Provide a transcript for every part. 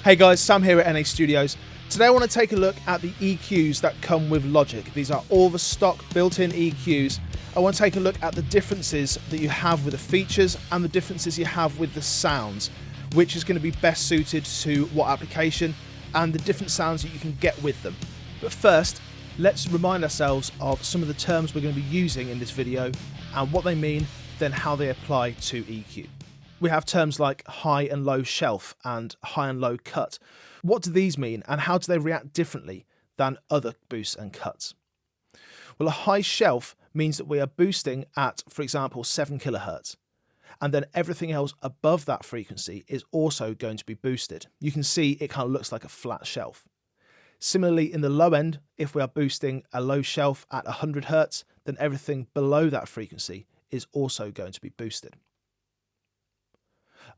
Hey guys, Sam here at NA Studios. Today I want to take a look at the EQs that come with Logic. These are all the stock built-in EQs. I want to take a look at the differences that you have with the features and the differences you have with the sounds, which is going to be best suited to what application and the different sounds that you can get with them. But first, let's remind ourselves of some of the terms we're going to be using in this video and what they mean, then how they apply to EQ. We have terms like high and low shelf and high and low cut. What do these mean and how do they react differently than other boosts and cuts? Well, a high shelf means that we are boosting at, for example, 7 kilohertz. And then everything else above that frequency is also going to be boosted. You can see it kind of looks like a flat shelf. Similarly, in the low end, if we are boosting a low shelf at 100 hertz, then everything below that frequency is also going to be boosted.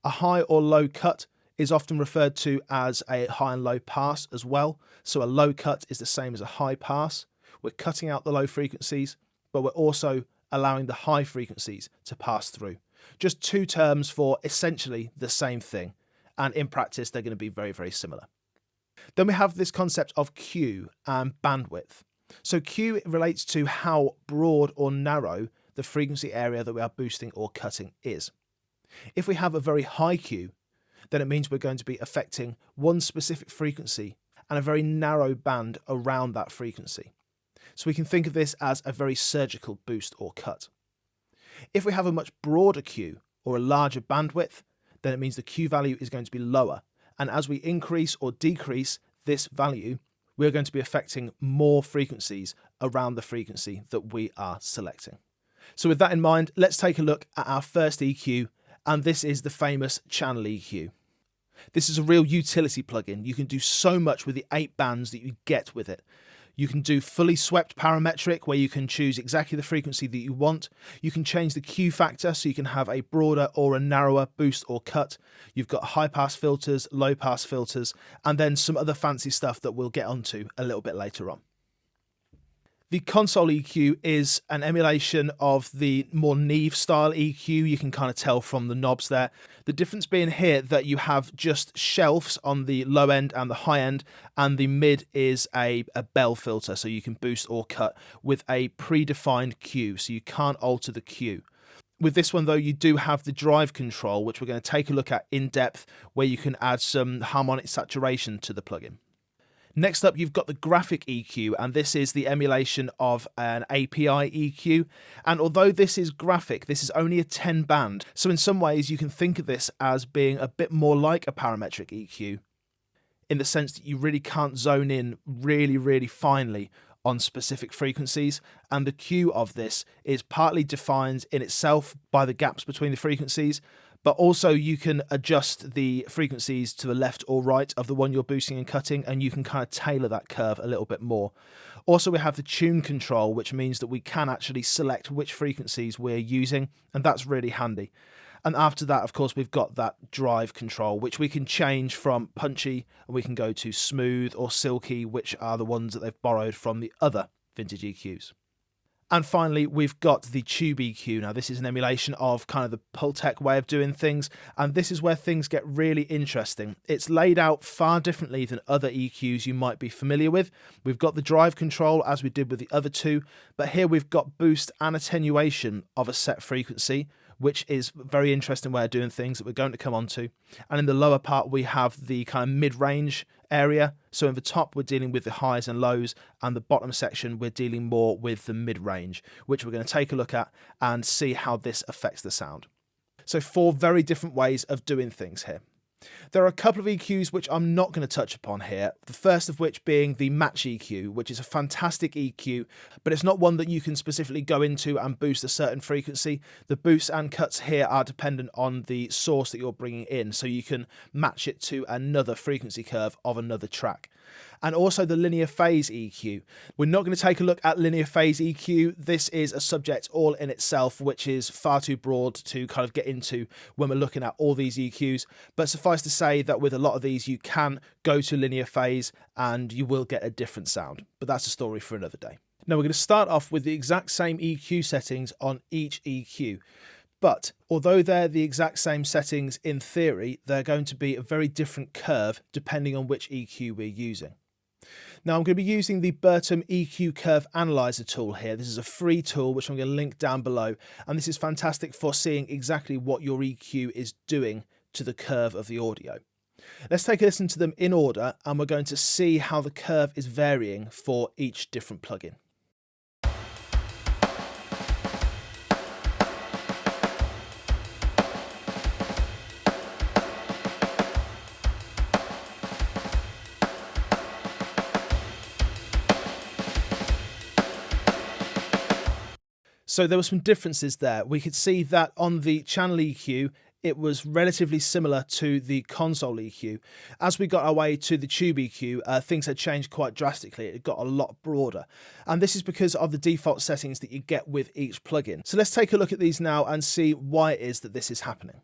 A high or low cut is often referred to as a high and low pass as well. So a low cut is the same as a high pass. We're cutting out the low frequencies, but we're also allowing the high frequencies to pass through. Just two terms for essentially the same thing. And in practice, they're going to be very, very similar. Then we have this concept of Q and bandwidth. So Q relates to how broad or narrow the frequency area that we are boosting or cutting is. If we have a very high Q, then it means we're going to be affecting one specific frequency and a very narrow band around that frequency. So we can think of this as a very surgical boost or cut. If we have a much broader Q or a larger bandwidth, then it means the Q value is going to be lower. And as we increase or decrease this value, we're going to be affecting more frequencies around the frequency that we are selecting. So with that in mind, let's take a look at our first EQ. And this is the famous channel EQ. This is a real utility plugin. You can do so much with the 8 bands that you get with it. You can do fully swept parametric, where you can choose exactly the frequency that you want. You can change the Q factor, so you can have a broader or a narrower boost or cut. You've got high pass filters, low pass filters, and then some other fancy stuff that we'll get onto a little bit later on. The console EQ is an emulation of the more Neve style EQ. You can kind of tell from the knobs there. The difference being here that you have just shelves on the low end and the high end, and the mid is a bell filter, so you can boost or cut with a predefined Q, so you can't alter the Q. With this one though, you do have the drive control, which we're going to take a look at in depth, where you can add some harmonic saturation to the plugin. Next up, you've got the graphic EQ, and this is the emulation of an API EQ. And although this is graphic, this is only a 10 band. So in some ways, you can think of this as being a bit more like a parametric EQ, in the sense that you really can't zone in really finely on specific frequencies. And the Q of this is partly defined in itself by the gaps between the frequencies, but also you can adjust the frequencies to the left or right of the one you're boosting and cutting, and you can kind of tailor that curve a little bit more. Also, we have the tune control, which means that we can actually select which frequencies we're using, and that's really handy. And after that, of course, we've got that drive control, which we can change from punchy, and we can go to smooth or silky, which are the ones that they've borrowed from the other vintage EQs. And finally, we've got the tube EQ. Now, this is an emulation of kind of the Pultec way of doing things, and this is where things get really interesting. It's laid out far differently than other EQs you might be familiar with. We've got the drive control, as we did with the other two, but here we've got boost and attenuation of a set frequency, which is a very interesting way of doing things that we're going to come on to. And in the lower part, we have the kind of mid-range area. So in the top, we're dealing with the highs and lows, and the bottom section, we're dealing more with the mid-range, which we're going to take a look at and see how this affects the sound. So 4 very different ways of doing things here. There are a couple of EQs which I'm not going to touch upon here, the first of which being the match EQ, which is a fantastic EQ, but it's not one that you can specifically go into and boost a certain frequency. The boosts and cuts here are dependent on the source that you're bringing in, so you can match it to another frequency curve of another track. And also the linear phase EQ. We're not going to take a look at linear phase EQ. This is a subject all in itself, which is far too broad to kind of get into when we're looking at all these EQs. But suffice to say that with a lot of these, you can go to linear phase and you will get a different sound. But that's a story for another day. Now we're going to start off with the exact same EQ settings on each EQ. But although they're the exact same settings in theory, they're going to be a very different curve depending on which EQ we're using. Now I'm going to be using the Bertum EQ Curve Analyzer tool here. This is a free tool which I'm going to link down below, and this is fantastic for seeing exactly what your EQ is doing to the curve of the audio. Let's take a listen to them in order, and we're going to see how the curve is varying for each different plugin. So there were some differences there. We could see that on the channel EQ, it was relatively similar to the console EQ. As we got our way to the tube EQ, things had changed quite drastically. It got a lot broader. And this is because of the default settings that you get with each plugin. So let's take a look at these now and see why it is that this is happening.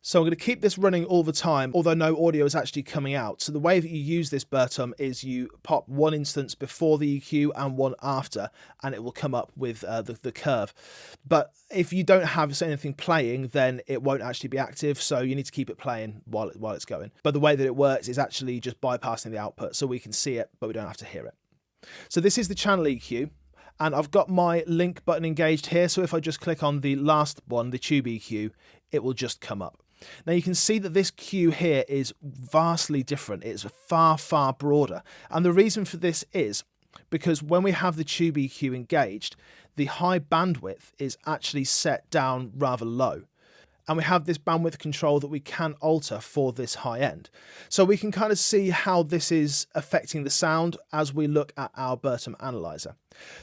So I'm going to keep this running all the time, although no audio is actually coming out. So the way that you use this Bertum is you pop one instance before the EQ and one after, and it will come up with the curve. But if you don't have anything playing, then it won't actually be active, so you need to keep it playing while it's going. But the way that it works is actually just bypassing the output, so we can see it, but we don't have to hear it. So this is the channel EQ. And I've got my link button engaged here, so if I just click on the last one, the tube EQ, it will just come up. Now you can see that this cue here is vastly different. It's far, far broader. And the reason for this is because when we have the tube EQ engaged, the high bandwidth is actually set down rather low. And we have this bandwidth control that we can alter for this high end. So we can kind of see how this is affecting the sound as we look at our Bertum analyzer.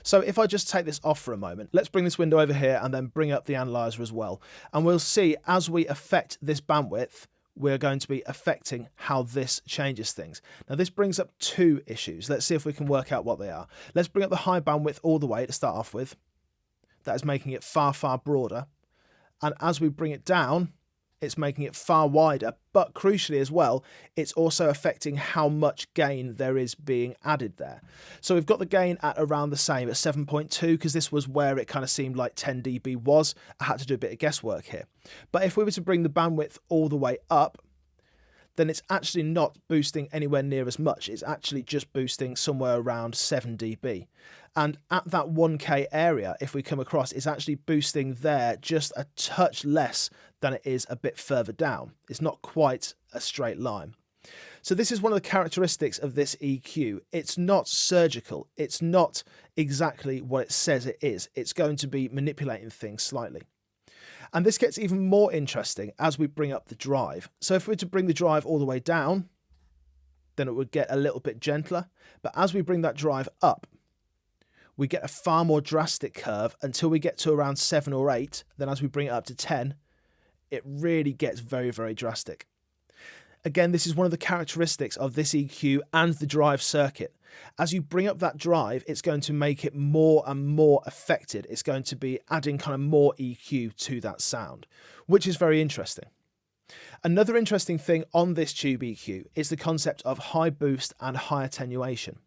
So if I just take this off for a moment, let's bring this window over here and then bring up the analyzer as well. And we'll see as we affect this bandwidth, we're going to be affecting how this changes things. Now this brings up two issues. Let's see if we can work out what they are. Let's bring up the high bandwidth all the way to start off with. That is making it far, far broader. And as we bring it down, it's making it far wider, but crucially as well, it's also affecting how much gain there is being added there. So we've got the gain at around the same at 7.2, because this was where it kind of seemed like 10 dB was. I had to do a bit of guesswork here. But if we were to bring the bandwidth all the way up, then it's actually not boosting anywhere near as much. It's actually just boosting somewhere around 7 dB. And at that 1K area, if we come across, it's actually boosting there just a touch less than it is a bit further down. It's not quite a straight line. So this is one of the characteristics of this EQ. It's not surgical. It's not exactly what it says it is. It's going to be manipulating things slightly. And this gets even more interesting as we bring up the drive. So if we were to bring the drive all the way down, then it would get a little bit gentler. But as we bring that drive up, we get a far more drastic curve until we get to around 7 or 8. Then as we bring it up to 10, it really gets very, very drastic. Again, this is one of the characteristics of this EQ and the drive circuit. As you bring up that drive, it's going to make it more and more affected. It's going to be adding kind of more EQ to that sound, which is very interesting. Another interesting thing on this tube EQ is the concept of high boost and high attenuation.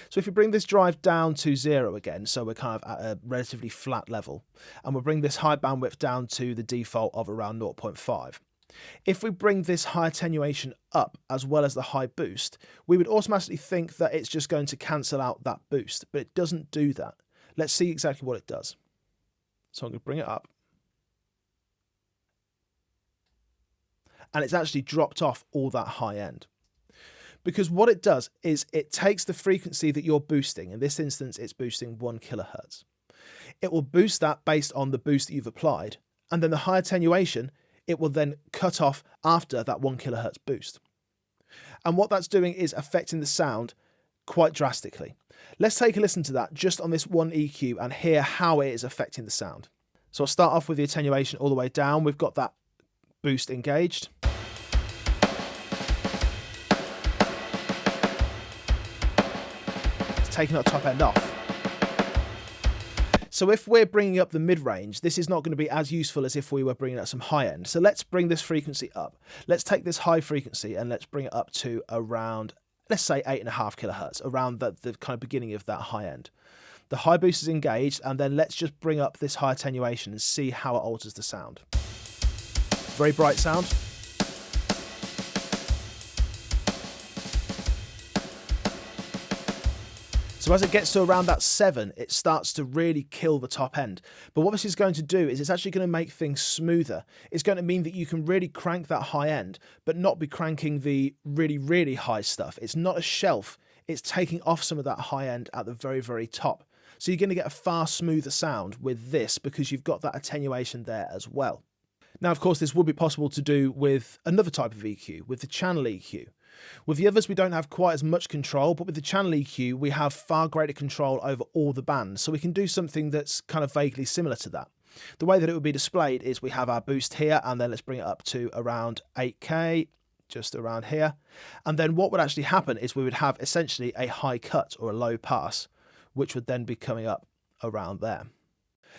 So if we bring this drive down to 0 again, so we're kind of at a relatively flat level, and we'll bring this high bandwidth down to the default of around 0.5. If we bring this high attenuation up as well as the high boost, we would automatically think that it's just going to cancel out that boost, but it doesn't do that. Let's see exactly what it does. So I'm going to bring it up. And it's actually dropped off all that high end. Because what it does is it takes the frequency that you're boosting. In this instance, it's boosting 1 kilohertz. It will boost that based on the boost that you've applied. And then the high attenuation, it will then cut off after that 1 kilohertz boost. And what that's doing is affecting the sound quite drastically. Let's take a listen to that just on this one EQ and hear how it is affecting the sound. So I'll start off with the attenuation all the way down. We've got that boost engaged. It's taking that top end off. So if we're bringing up the mid-range, this is not going to be as useful as if we were bringing up some high end. So let's bring this frequency up. Let's take this high frequency and let's bring it up to around, let's say 8.5 kilohertz, around the kind of beginning of that high end. The high boost is engaged, and then let's just bring up this high attenuation and see how it alters the sound. Very bright sound. So as it gets to around that 7, it starts to really kill the top end. But what this is going to do is it's actually going to make things smoother. It's going to mean that you can really crank that high end, but not be cranking the really, really high stuff. It's not a shelf. It's taking off some of that high end at the very, very top. So you're going to get a far smoother sound with this because you've got that attenuation there as well. Now, of course, this would be possible to do with another type of EQ, with the channel EQ. With the others, we don't have quite as much control, but with the channel EQ, we have far greater control over all the bands. So we can do something that's kind of vaguely similar to that. The way that it would be displayed is we have our boost here, and then let's bring it up to around 8K, just around here. And then what would actually happen is we would have essentially a high cut or a low pass, which would then be coming up around there.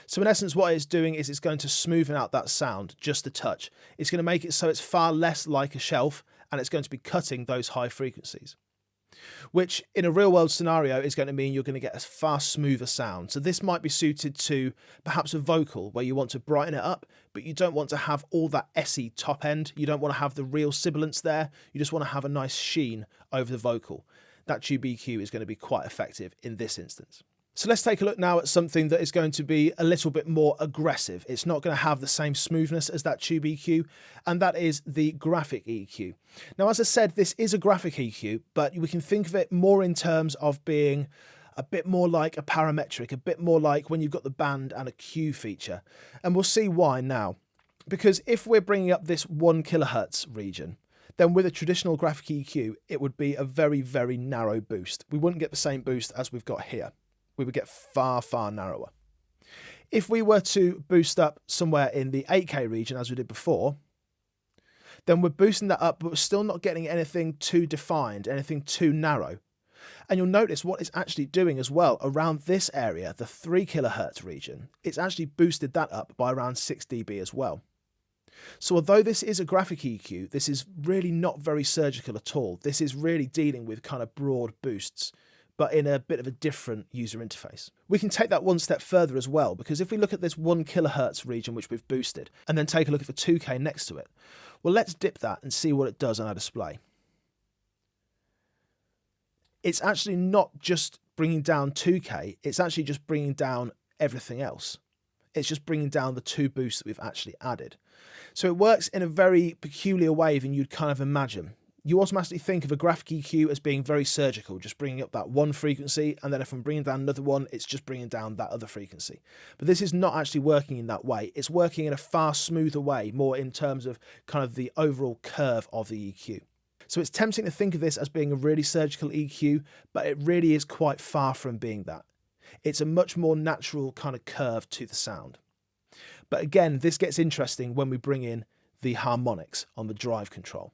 So in essence, what it's doing is it's going to smoothen out that sound just a touch. It's going to make it so it's far less like a shelf, and it's going to be cutting those high frequencies, which in a real world scenario is going to mean you're going to get a far smoother sound. So this might be suited to perhaps a vocal where you want to brighten it up, but you don't want to have all that essy top end. You don't want to have the real sibilance there. You just want to have a nice sheen over the vocal. That tube EQ is going to be quite effective in this instance. So let's take a look now at something that is going to be a little bit more aggressive. It's not going to have the same smoothness as that tube EQ, and that is the graphic EQ. Now, as I said, this is a graphic EQ, but we can think of it more in terms of being a bit more like a parametric, a bit more like when you've got the band and a Q feature. And we'll see why now. Because if we're bringing up this 1 kilohertz region, then with a traditional graphic EQ, it would be a very, very narrow boost. We wouldn't get the same boost as we've got here. We would get far, far narrower. If we were to boost up somewhere in the 8K region, as we did before, then we're boosting that up, but we're still not getting anything too defined, anything too narrow. And you'll notice what it's actually doing as well around this area, the 3 kilohertz region, it's actually boosted that up by around 6 dB as well. So although this is a graphic EQ, this is really not very surgical at all. This is really dealing with kind of broad boosts, but in a bit of a different user interface. We can take that one step further as well, because if we look at this 1 kilohertz region which we've boosted, and then take a look at the 2K next to it, well, let's dip that and see what it does on our display. It's actually not just bringing down 2K, it's actually just bringing down everything else. It's just bringing down the 2 boosts that we've actually added. So it works in a very peculiar way than you'd kind of imagine. You automatically think of a graphic EQ as being very surgical, just bringing up that one frequency, and then if I'm bringing down another one, it's just bringing down that other frequency. But this is not actually working in that way. It's working in a far smoother way, more in terms of kind of the overall curve of the EQ. So it's tempting to think of this as being a really surgical EQ, but it really is quite far from being that. It's a much more natural kind of curve to the sound. But again, this gets interesting when we bring in the harmonics on the drive control.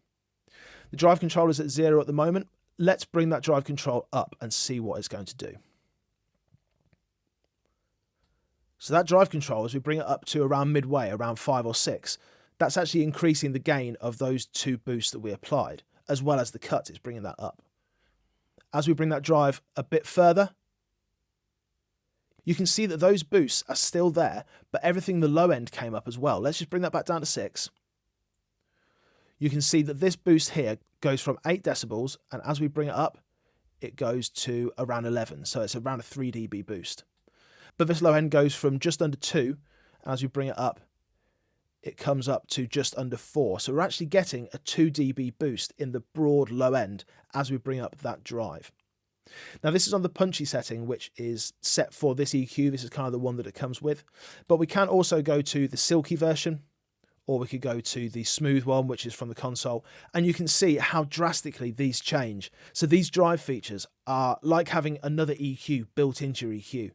The drive control is at 0 at the moment. Let's bring that drive control up and see what it's going to do. So that drive control, as we bring it up to around midway, around 5 or 6, that's actually increasing the gain of those 2 boosts that we applied, as well as the cut, it's bringing that up. As we bring that drive a bit further, you can see that those boosts are still there, but everything the low end came up as well. Let's just bring that back down to 6. You can see that this boost here goes from 8 decibels, and as we bring it up, it goes to around 11. So it's around a 3 dB boost. But this low end goes from just under 2, and as we bring it up, it comes up to just under 4. So we're actually getting a 2 dB boost in the broad low end as we bring up that drive. Now this is on the punchy setting, which is set for this EQ. This is kind of the one that it comes with. But we can also go to the silky version, or we could go to the smooth one, which is from the console, and you can see how drastically these change. So these drive features are like having another EQ built into your EQ.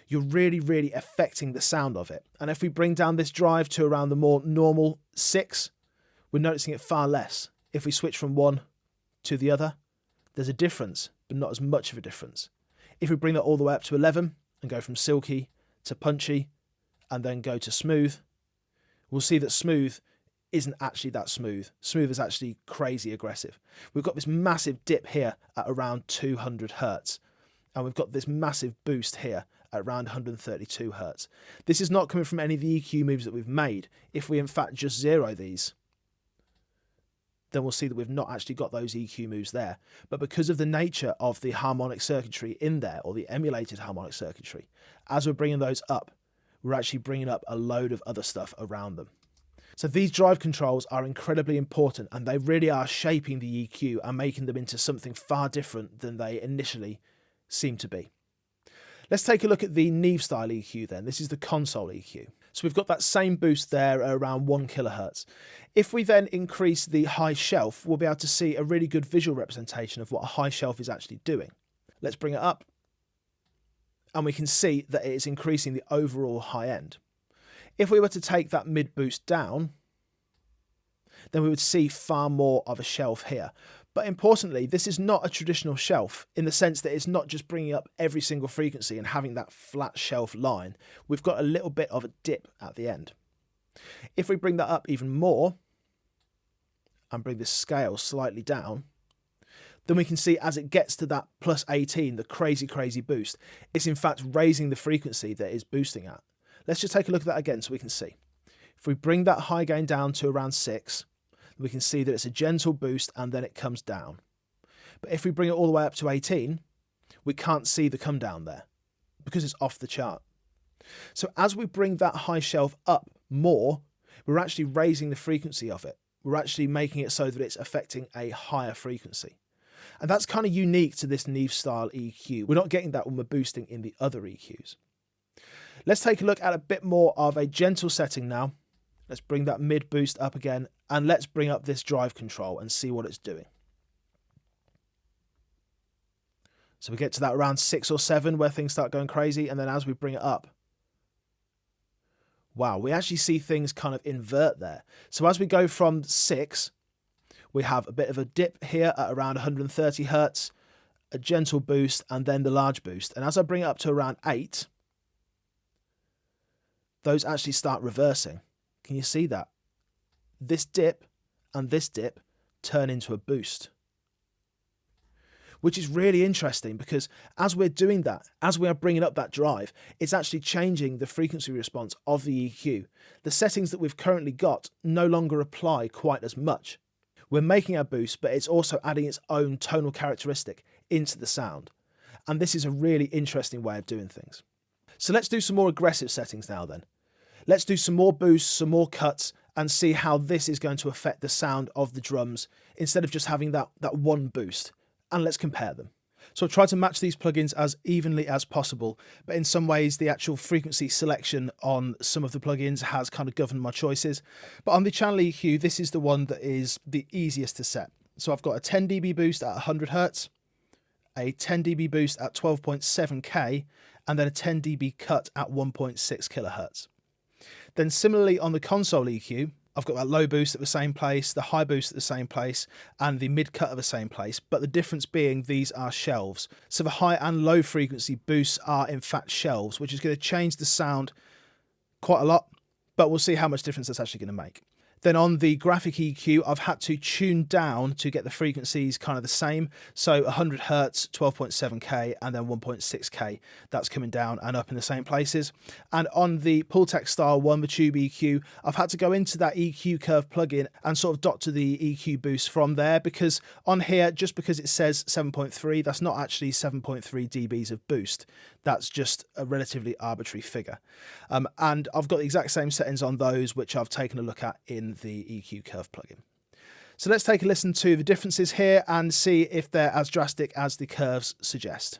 You're really, really affecting the sound of it. And if we bring down this drive to around the more normal 6, we're noticing it far less. If we switch from one to the other, there's a difference, but not as much of a difference. If we bring that all the way up to 11 and go from silky to punchy and then go to smooth, we'll see that smooth isn't actually that smooth. Smooth is actually crazy aggressive. We've got this massive dip here at around 200 hertz. And we've got this massive boost here at around 132 Hertz. This is not coming from any of the EQ moves that we've made. If we in fact just zero these, then we'll see that we've not actually got those EQ moves there. But because of the nature of the harmonic circuitry in there, or the emulated harmonic circuitry, as we're bringing those up, we're actually bringing up a load of other stuff around them. So these drive controls are incredibly important, and they really are shaping the EQ and making them into something far different than they initially seem to be. Let's take a look at the Neve style EQ then. This is the console EQ. So we've got that same boost there at around 1 kilohertz. If we then increase the high shelf, we'll be able to see a really good visual representation of what a high shelf is actually doing. Let's bring it up, and we can see that it is increasing the overall high end. If we were to take that mid boost down, then we would see far more of a shelf here. But importantly, this is not a traditional shelf in the sense that it's not just bringing up every single frequency and having that flat shelf line. We've got a little bit of a dip at the end. If we bring that up even more and bring this scale slightly down, then we can see as it gets to that plus 18, the crazy boost, it's in fact raising the frequency that it's boosting at. Let's just take a look at that again so we can see. If we bring that high gain down to around 6, we can see that it's a gentle boost and then it comes down. But if we bring it all the way up to 18, we can't see the come down there because it's off the chart. So as we bring that high shelf up more, we're actually raising the frequency of it. We're actually making it so that it's affecting a higher frequency. And that's kind of unique to this Neve style EQ. We're not getting that when we're boosting in the other EQs. Let's take a look at a bit more of a gentle setting now. Let's bring that mid boost up again, and let's bring up this drive control and see what it's doing. So we get to that around 6 or 7 where things start going crazy, and then as we bring it up, wow, we actually see things kind of invert there. So as we go from 6, we have a bit of a dip here at around 130 Hertz, a gentle boost, and then the large boost. And as I bring it up to around 8, those actually start reversing. Can you see that? This dip and this dip turn into a boost, which is really interesting because as we're doing that, as we are bringing up that drive, it's actually changing the frequency response of the EQ. The settings that we've currently got no longer apply quite as much. We're making a boost, but it's also adding its own tonal characteristic into the sound. And this is a really interesting way of doing things. So let's do some more aggressive settings now then. Let's do some more boosts, some more cuts, and see how this is going to affect the sound of the drums instead of just having that one boost. And let's compare them. So I've tried to match these plugins as evenly as possible, but in some ways the actual frequency selection on some of the plugins has kind of governed my choices. But on the channel EQ, this is the one that is the easiest to set. So I've got a 10 dB boost at 100 Hertz, a 10 dB boost at 12.7K, and then a 10 dB cut at 1.6 kilohertz. Then similarly on the console EQ, I've got that low boost at the same place, the high boost at the same place, and the mid cut at the same place, but the difference being these are shelves. So the high and low frequency boosts are in fact shelves, which is going to change the sound quite a lot, but we'll see how much difference that's actually going to make. Then on the graphic EQ, I've had to tune down to get the frequencies kind of the same. So 100 Hertz, 12.7K, and then 1.6K. That's coming down and up in the same places. And on the Pultec style one, the Tube EQ, I've had to go into that EQ curve plugin and sort of dot to the EQ boost from there, because on here, just because it says 7.3, that's not actually 7.3 dBs of boost. That's just a relatively arbitrary figure. And I've got the exact same settings on those, which I've taken a look at in the EQ curve plugin. So let's take a listen to the differences here and see if they're as drastic as the curves suggest.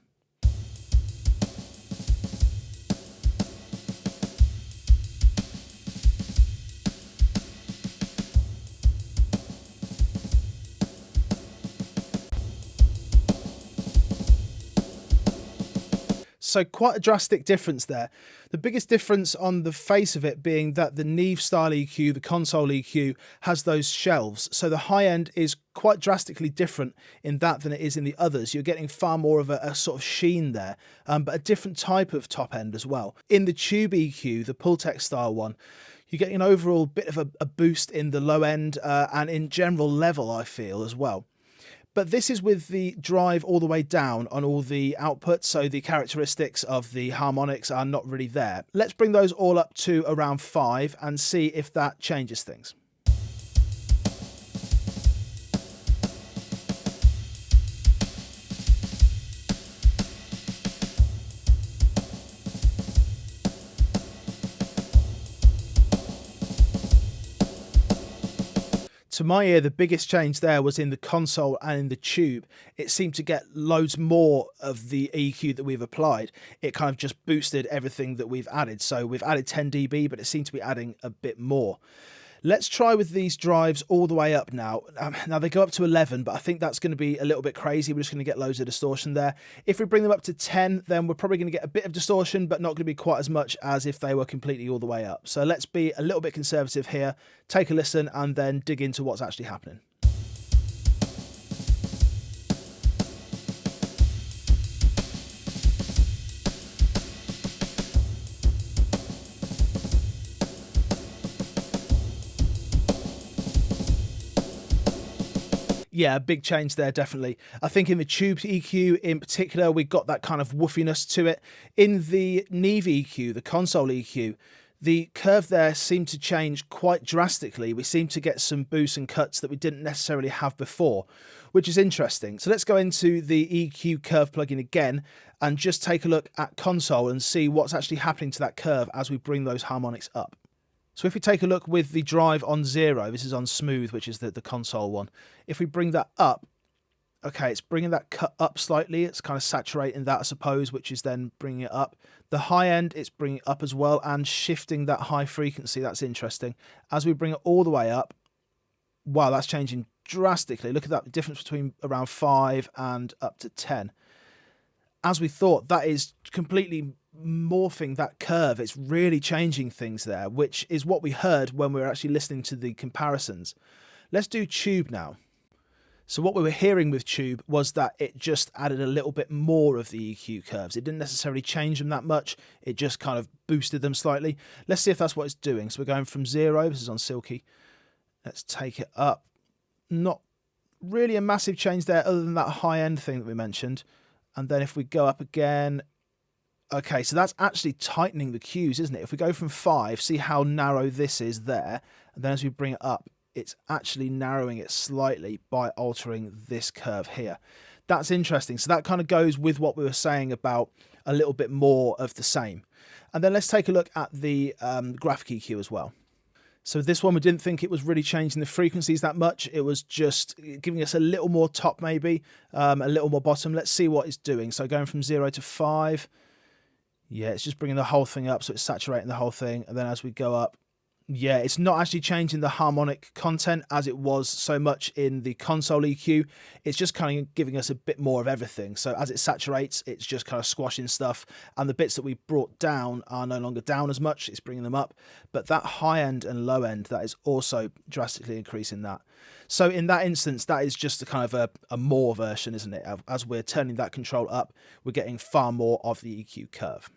So quite a drastic difference there. The biggest difference on the face of it being that the Neve style EQ, the console EQ, has those shelves. So the high end is quite drastically different in that than it is in the others. You're getting far more of a sort of sheen there, but a different type of top end as well. In the Tube EQ, the Pultec style one, you're getting an overall bit of a boost in the low end and in general level, I feel, as well. But this is with the drive all the way down on all the outputs, so the characteristics of the harmonics are not really there. Let's bring those all up to around 5 and see if that changes things. To my ear, the biggest change there was in the console and in the tube. It seemed to get loads more of the EQ that we've applied. It kind of just boosted everything that we've added. So we've added 10 dB, but it seemed to be adding a bit more. Let's try with these drives all the way up now. Now they go up to 11, but I think that's going to be a little bit crazy. We're just going to get loads of distortion there. If we bring them up to 10, then we're probably going to get a bit of distortion, but not going to be quite as much as if they were completely all the way up. So let's be a little bit conservative here, take a listen, and then dig into what's actually happening. Yeah, a big change there, definitely. I think in the tube EQ in particular, we got that kind of woofiness to it. In the Neve EQ, the console EQ, the curve there seemed to change quite drastically. We seemed to get some boosts and cuts that we didn't necessarily have before, which is interesting. So let's go into the EQ curve plugin again and just take a look at console and see what's actually happening to that curve as we bring those harmonics up. So if we take a look with the drive on 0, this is on smooth, which is the console one. If we bring that up, okay, it's bringing that cut up slightly. It's kind of saturating that, I suppose, which is then bringing it up. The high end, it's bringing it up as well and shifting that high frequency. That's interesting. As we bring it all the way up, wow, that's changing drastically. Look at that difference between around 5 and up to 10. As we thought, that is completely morphing that curve. It's really changing things there, which is what we heard when we were actually listening to the comparisons. Let's do tube now. So what we were hearing with tube was that it just added a little bit more of the EQ curves. It didn't necessarily change them that much. It just kind of boosted them slightly. Let's see if that's what it's doing. So we're going from 0. This is on Silky. Let's take it up. Not really a massive change there other than that high end thing that we mentioned. And then if we go up again, okay, so that's actually tightening the cues, isn't it? If we go from 5, see how narrow this is there, and then as we bring it up, it's actually narrowing it slightly by altering this curve here. That's interesting. So that kind of goes with what we were saying about a little bit more of the same. And then let's take a look at the graphic EQ as well. So this one, we didn't think it was really changing the frequencies that much. It was just giving us a little more top maybe, a little more bottom. Let's see what it's doing. So going from 0 to 5, yeah, it's just bringing the whole thing up. So it's saturating the whole thing. And then as we go up, yeah, it's not actually changing the harmonic content as it was so much in the console EQ. It's just kind of giving us a bit more of everything. So as it saturates, it's just kind of squashing stuff. And the bits that we brought down are no longer down as much. It's bringing them up. But that high end and low end, that is also drastically increasing that. So in that instance, that is just a kind of a more version, isn't it? As we're turning that control up, we're getting far more of the EQ curve.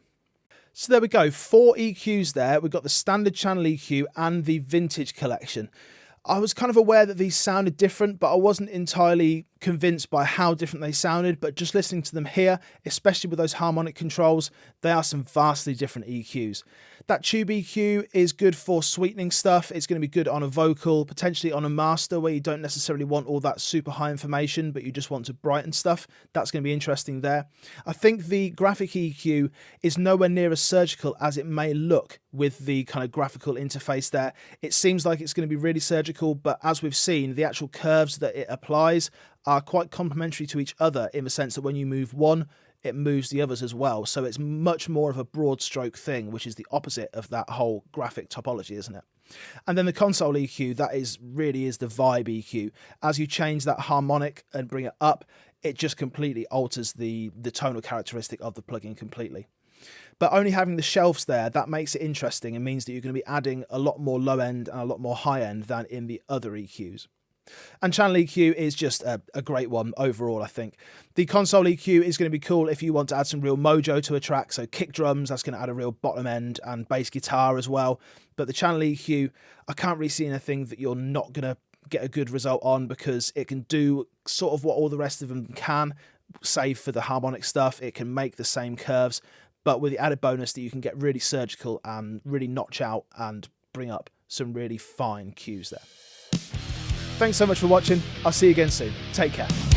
So there we go, 4 EQs there. We've got the standard channel EQ and the vintage collection. I was kind of aware that these sounded different, but I wasn't entirely convinced by how different they sounded. But just listening to them here, especially with those harmonic controls, they are some vastly different EQs. That tube EQ is good for sweetening stuff. It's going to be good on a vocal, potentially on a master where you don't necessarily want all that super high information, but you just want to brighten stuff. That's going to be interesting there. I think the graphic EQ is nowhere near as surgical as it may look with the kind of graphical interface there. It seems like it's going to be really surgical, but as we've seen, the actual curves that it applies are quite complementary to each other in the sense that when you move one, it moves the others as well. So it's much more of a broad stroke thing, which is the opposite of that whole graphic topology, isn't it? And then the console EQ, that is really is the vibe EQ. As you change that harmonic and bring it up, it just completely alters the tonal characteristic of the plugin completely. But only having the shelves there, that makes it interesting and means that you're going to be adding a lot more low end and a lot more high end than in the other EQs. And channel EQ is just a great one overall, I think. The console EQ is going to be cool if you want to add some real mojo to a track. So kick drums, that's going to add a real bottom end, and bass guitar as well. But the channel EQ, I can't really see anything that you're not going to get a good result on, because it can do sort of what all the rest of them can, save for the harmonic stuff. It can make the same curves, but with the added bonus that you can get really surgical and really notch out and bring up some really fine cues there. Thanks so much for watching. I'll see you again soon. Take care.